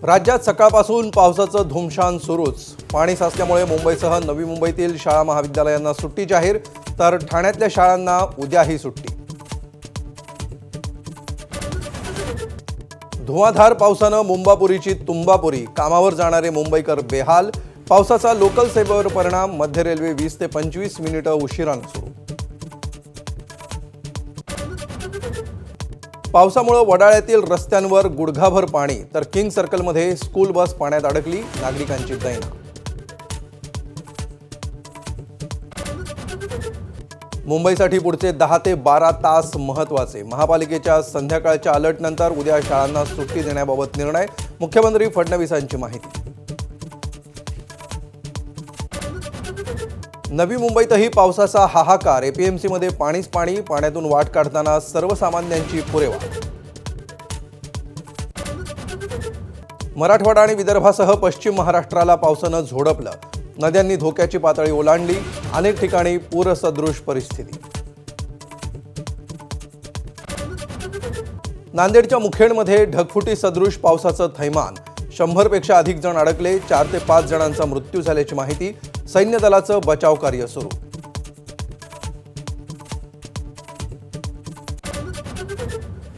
राज्यात सकाळपासून पावसाचं धुमशान सुरूच। पाणी साचल्यामुळे मुंबईसह नवी मुंबईतील शाळा महाविद्यालयांना सुट्टी जाहीर, तर ठाण्यातल्या शाळांना उद्याही सुट्टी। धुवाधार पावसानं मुंबापुरीची तुंबापुरी, कामावर जाणारे मुंबईकर बेहाल। पावसाचा लोकल सेवेवर परिणाम, मध्य रेल्वे 20 ते 25 मिनिटं उशिराने सुरू। पावसामुळे वडाळ्यातील रस्त्यांवर गुडघाभर पाणी, तर किंग सर्कलमध्ये स्कूल बस पाण्यात अडकली, नागरिकांची दैना। मुंबईसाठी पुढचे 10 ते 12 तास महत्त्वाचे। महापालिकेच्या संध्याकाळच्या अलर्टनंतर उद्या शाळांना सुट्टी देण्याबाबत निर्णय, मुख्यमंत्री फडणवीसांची माहिती। नवी मुंबईतही पावसाचा हाहाकार, एपीएमसीमध्ये पाणीच पाणी, पाण्यातून वाट काढताना सर्वसामान्यांची पुरेवाट। मराठवाडा आणि विदर्भासह पश्चिम महाराष्ट्राला पावसानं झोडपलं, नद्यांनी धोक्याची पातळी ओलांडली, अनेक ठिकाणी पूरसदृश परिस्थिती। नांदेडच्या मुखेडमध्ये ढगफुटी सदृश पावसाचं थैमान, 100 पेक्षा अधिक जण अडकले, 4 ते 5 जणांचा मृत्यू झाल्याची माहिती। सैन्य दलाचं बचाव कार्य सुरू।